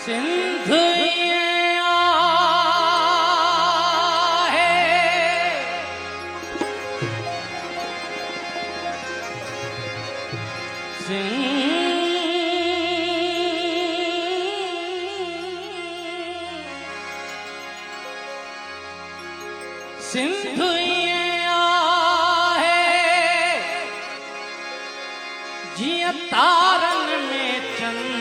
सिंध ये आहे सिंध ये आहे जिया तारन में चंद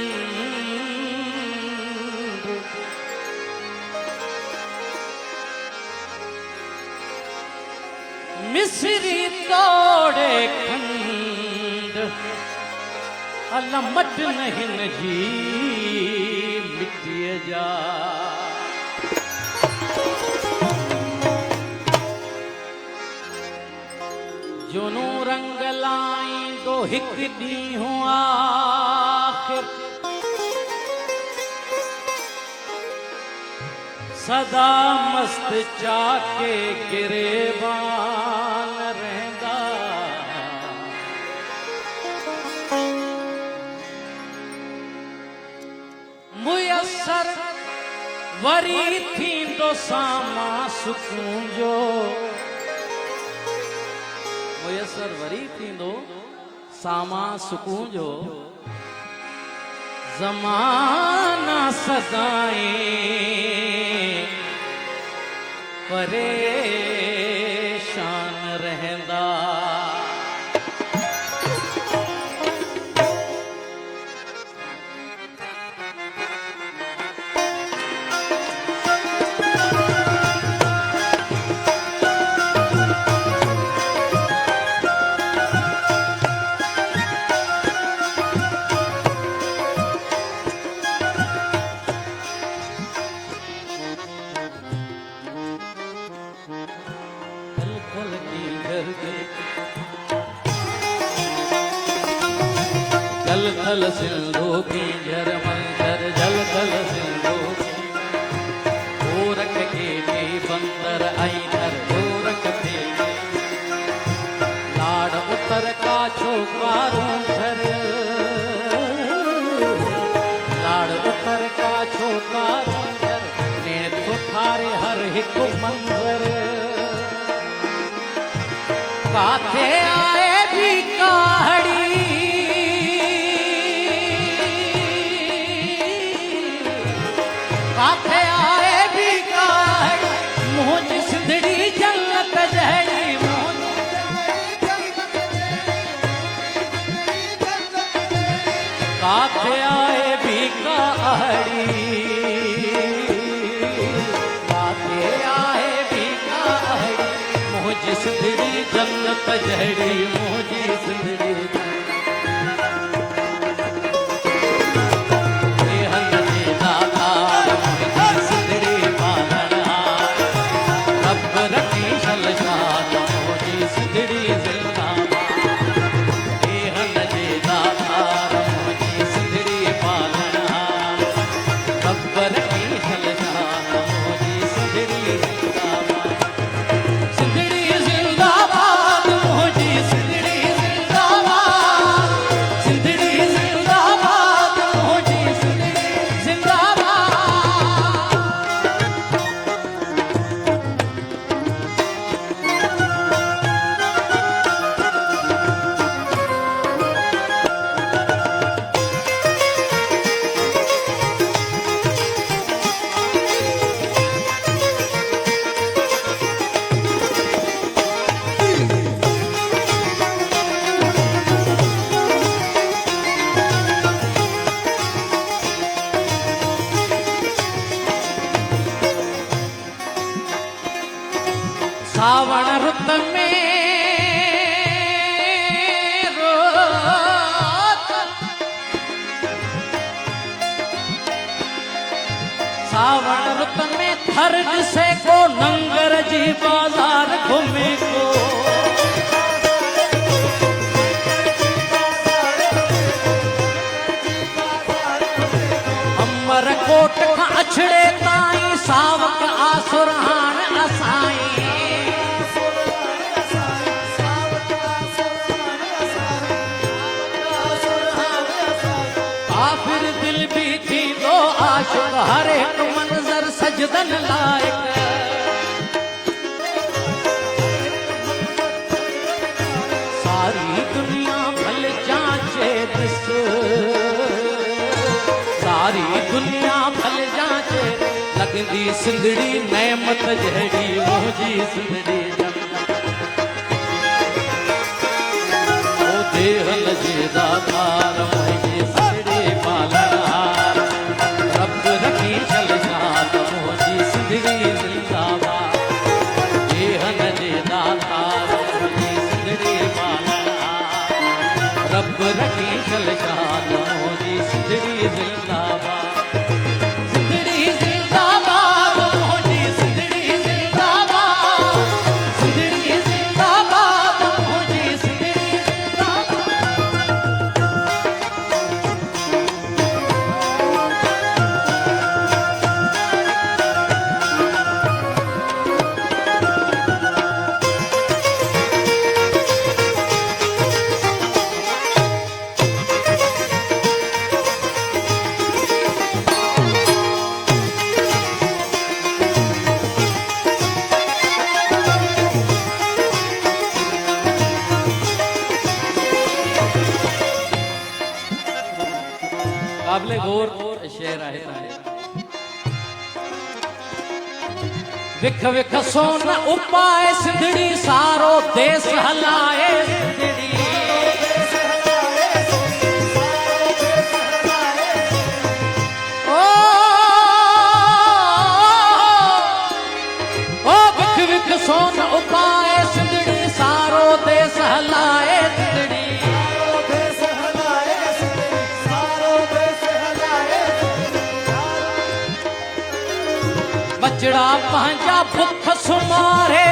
मिस्री तोड़े खंड अलमट नहीं नजी मिटिए जा जोनू रंग लाई दो हिक दी हूँ आखिर सदा मस्त चाके गिरेबान रहंदा मुयसर वरी थींदो सामा सुकून जो मुयसर वरी थींदो सामा सुकून जो ज़माना सदाएं परेशान रहंदा जल थल सिंधु की जर मंदर जल थल सिंधु गोरख के बंदर आई नर गोरख के लाड़ उतर का छोकारों घर लाड़ उतर का छोकारों घर ने तो थारे हर एक मंजर काथे आए भी काहड़ी काथे आए भी काहड़ी मोज सिंधड़ी जन्नत जहड़ी काथे आए भी काहड़ी काथे आए भी काहड़ी मोज सिंधड़ी जन्नत जहड़ी मोजी सिंधड़ी सावण रुत में रोत सावण रुत में थर से को नंगर जी बाजार घूमे को अमर कोट का अछड़े ताई सावक आसुरहान असाई काफिर दिल भी थी दो आज आशिक हर एक मंजर सजदन लायक। सारी दुनिया भल जांचे दिस, सारी दुनिया भल जांचे लगदी सिंधड़ी नेमत जहड़ी मुंहिंजी सिंधड़ी ओ देहल जे दातार मुंहिंजी सिंधड़ी पालनहार रब रखी चल जात मुंहिंजी सिंधड़ी जिंदाबाद। देहल जे दातार मुंहिंजी सिंधड़ी पालनहार रब रखी चल जात मुंहिंजी सिंधड़ी जिंदाबाद। काबिले गौर शेर आहे। विख विख सोन उपाए सिंधड़ी सारो देश हलाए सिंधड़ी। ओ विख विख सोन उपाए सिंधड़ी सारो देश हलाए सिंधड़ी। बचड़ा पंहिंजा भुख सुमारे,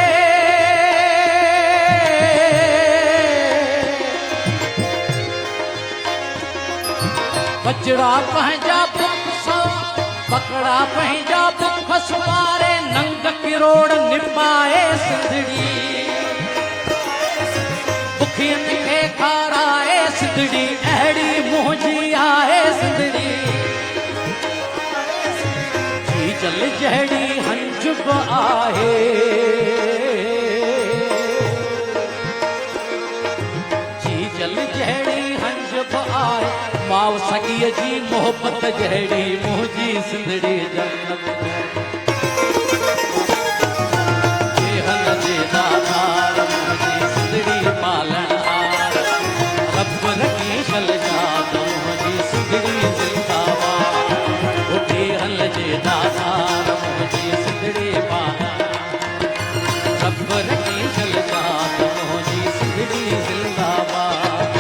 बचड़ा पंहिंजा भुख बकड़ा पंहिंजा भुख सुमारे नंग किरोड़ निपाए सिंधड़ी। बुखियनि खे खाराए सिंधड़ी अहिड़ी मुंहिंजी आहे सिंधड़ी। चल जहड़ी हंजुब आहे, जी जल जहड़ी हंजुब आहे माव सॻीअ जी मोहब्बत जहड़ी मुंहिंजी सिंधड़ी जन्नत। हल जे दातार मुंहिंजी सिंधड़ी पालनहार रब रखी चल जात मुंहिंजी सिंधड़ी जिंदाबाद। हल जे दातार मुंहिंजी सिंधड़ी पालनहार रब रखी चल जात मुंहिंजी सिंधड़ी जिंदाबाद।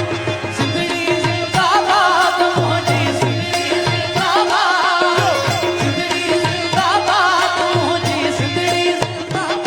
सिंधड़ी जिंदाबाद मुंहिंजी सिंधड़ी जिंदाबाद। सिंधड़ी जिंदाबाद मुंहिंजी सिंधड़ी जिंदाबाद।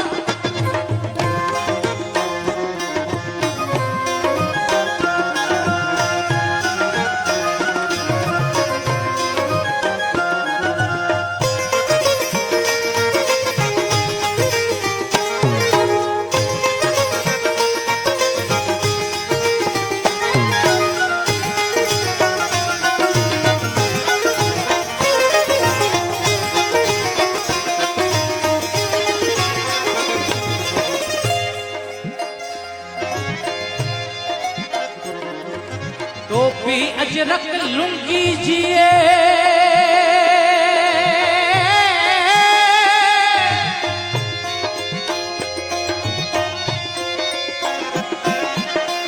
टोपी अजरक लुंगी जिए,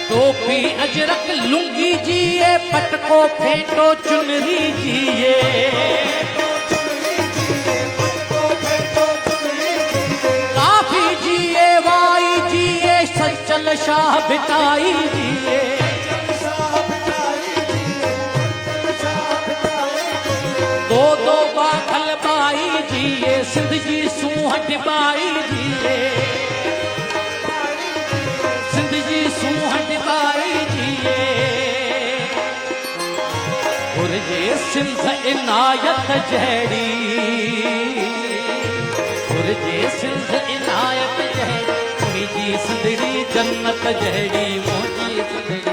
टोपी अजरक लुंगी जिए पटको फेंटो चुनरी जिए। काफी जिए वाई जिए सचल शाह भिटाई जिए। दो दो बाखल बाई जिए सिंध जी सूहट बाई जिए। सिंध जी सूहट बाई जिए। घुर्जे सिंध इनायत जहड़ी, घुर्जे सिंध इनायत जहड़ी मुंहिंजी सिंधड़ी जन्नत जहड़ी मुंहिंजी सिंधड़ी।